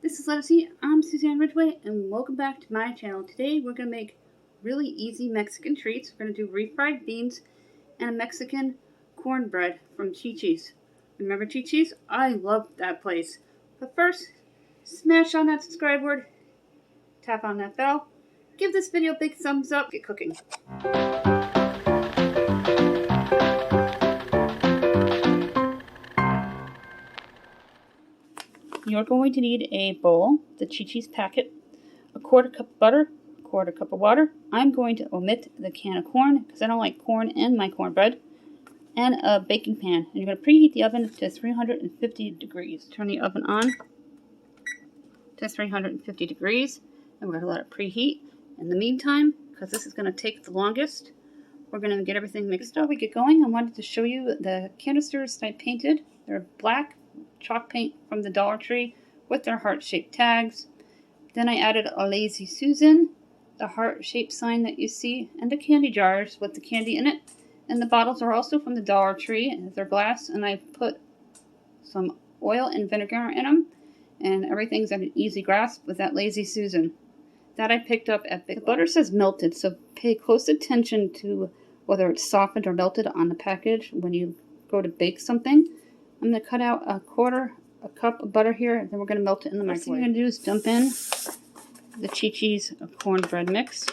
This is Lettucey. I'm Suzanne Ridgway, and welcome back to my channel. Today we're going to make really easy Mexican treats. We're going to do refried beans and a Mexican cornbread from Chi-Chi's. Remember Chi-Chi's? I love that place. But first, smash on that subscribe word, tap on that bell, give this video a big thumbs up, get cooking. You're going to need a bowl, the Chi-Chi's packet, a quarter cup of butter, a quarter cup of water. I'm going to omit the can of corn because I don't like corn in my cornbread, and a baking pan. And you're going to preheat the oven to 350 degrees. Turn the oven on to 350 degrees, and we're going to let it preheat. In the meantime, because this is going to take the longest, we're going to get everything mixed up. We get going. I wanted to show you the canisters I painted. They're black chalk paint from the Dollar Tree with their heart-shaped tags. Then I added a Lazy Susan, the heart-shaped sign that you see, and the candy jars with the candy in it. And the bottles are also from the Dollar Tree. They're glass, and I put some oil and vinegar in them, and everything's at an easy grasp with that Lazy Susan. That I picked up at Big. The butter says melted, so pay close attention to whether it's softened or melted on the package when you go to bake something. I'm going to cut out a cup of butter here, and then we're going to melt it in the microwave. First thing we're going to do is dump in the Chi-Chi's cornbread mix,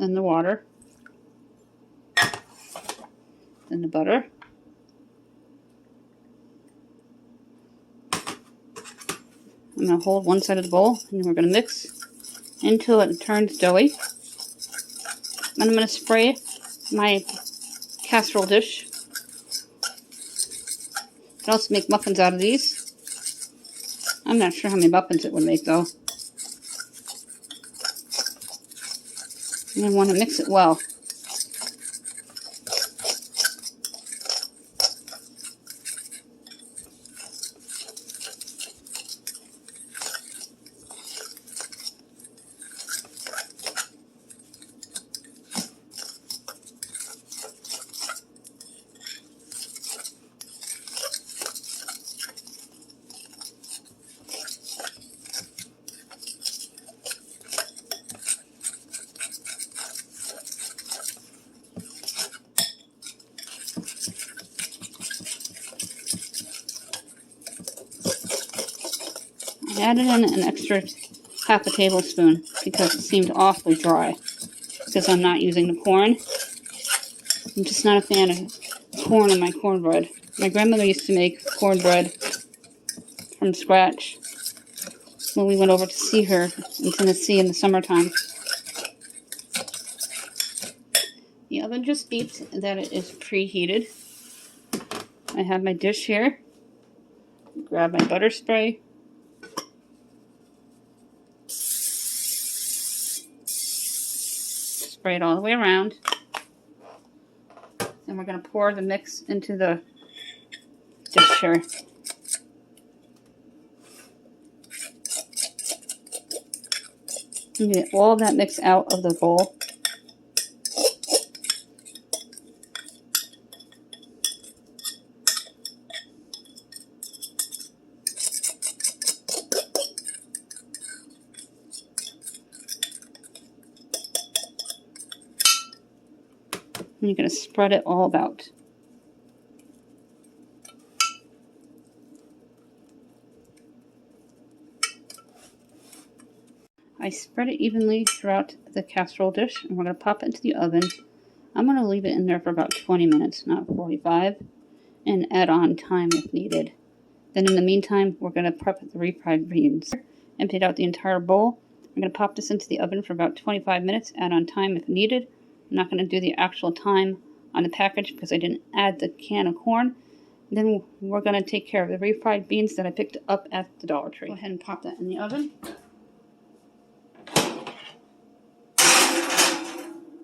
then the water, then the butter, I'm going to hold one side of the bowl, and then we're going to mix until it turns doughy. Then I'm going to spray my casserole dish. You can also make muffins out of these. I'm not sure how many muffins it would make though. And I want to mix it well. I added in an extra half a tablespoon because it seemed awfully dry because I'm not using the corn. I'm just not a fan of corn in my cornbread. My grandmother used to make cornbread from scratch when we went over to see her in Tennessee in the summertime. The oven just beeped that it is preheated. I have my dish here. Grab my butter spray. Spray it all the way around. And we're going to pour the mix into the dish here. You get all of that mix out of the bowl. And you're going to spread it all about. I spread it evenly throughout the casserole dish, and we're going to pop it into the oven. I'm going to leave it in there for about 20 minutes, not 45, and add on time if needed. Then in the meantime, we're going to prep the refried beans. Emptied out the entire bowl. I'm going to pop this into the oven for about 25 minutes, add on time if needed. I'm not going to do the actual time on the package because I didn't add the can of corn. Then we're going to take care of the refried beans that I picked up at the Dollar Tree. Go ahead and pop that in the oven.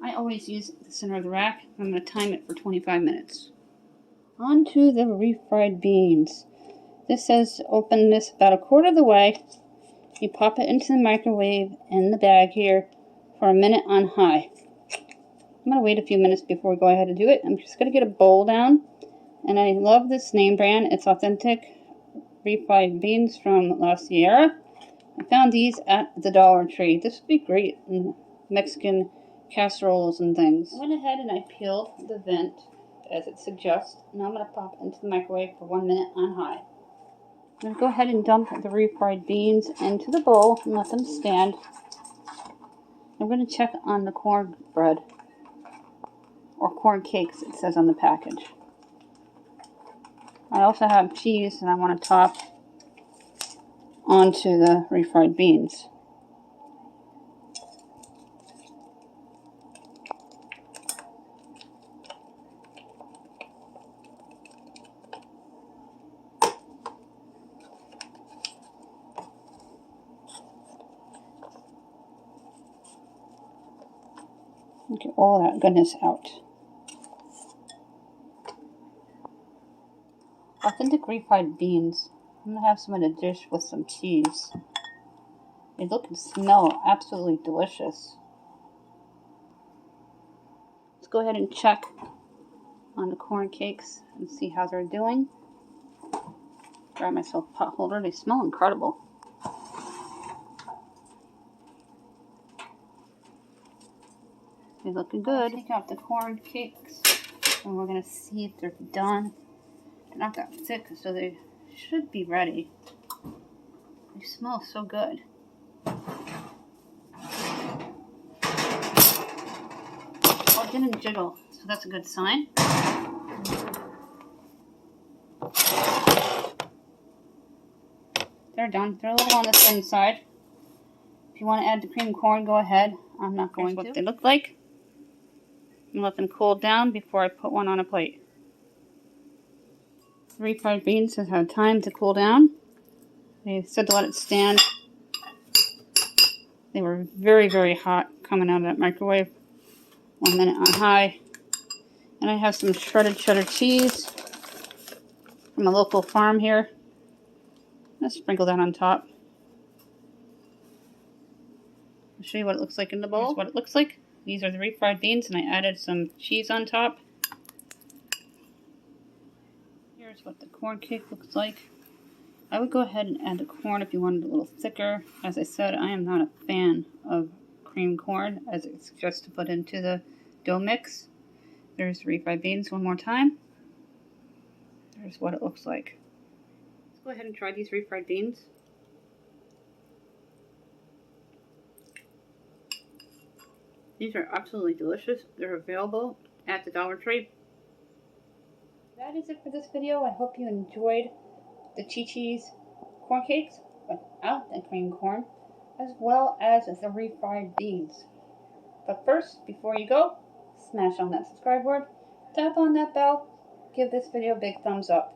I always use the center of the rack. I'm going to time it for 25 minutes. On to the refried beans. This says to open this about a quarter of the way. You pop it into the microwave in the bag here for a minute on high. I'm going to wait a few minutes before we go ahead and do it. I'm just going to get a bowl down. And I love this name brand. It's authentic refried beans from La Sierra. I found these at the Dollar Tree. This would be great in Mexican casseroles and things. I went ahead and I peeled the vent as it suggests. Now I'm going to pop it into the microwave for 1 minute on high. I'm going to go ahead and dump the refried beans into the bowl and let them stand. I'm going to check on the cornbread, or corn cakes it says on the package. I also have cheese that I want to top onto the refried beans. Get all that goodness out. Authentic refried beans. I'm going to have some in a dish with some cheese. They look and smell absolutely delicious. Let's go ahead and check on the corn cakes and see how they're doing. Grab myself a pot holder. They smell incredible. They're looking good. Take out the corn cakes and we're going to see if they're done. They're not that thick, so they should be ready. They smell so good. Oh, it didn't jiggle, so that's a good sign. They're done. They're a little on the thin side. If you want to add the cream corn, go ahead. I'm not going to. What they look like. And let them cool down before I put one on a plate. Refried beans have had time to cool down. They said to let it stand. They were very, very hot coming out of that microwave. 1 minute on high. And I have some shredded cheddar cheese from a local farm here. Let's sprinkle that on top. I'll show you what it looks like in the bowl. Here's what it looks like. These are the refried beans, and I added some cheese on top. Here's what the corn cake looks like. I would go ahead and add the corn if you wanted it a little thicker. As I said, I am not a fan of cream corn, as it suggests to put into the dough mix. There's the refried beans one more time. There's what it looks like. Let's go ahead and try these refried beans. These are absolutely delicious. They're available at the Dollar Tree. That is it for this video. I hope you enjoyed the Chi-Chi's corn cakes without the cream corn, as well as the refried beans. But first, before you go, smash on that subscribe word, tap on that bell, give this video a big thumbs up.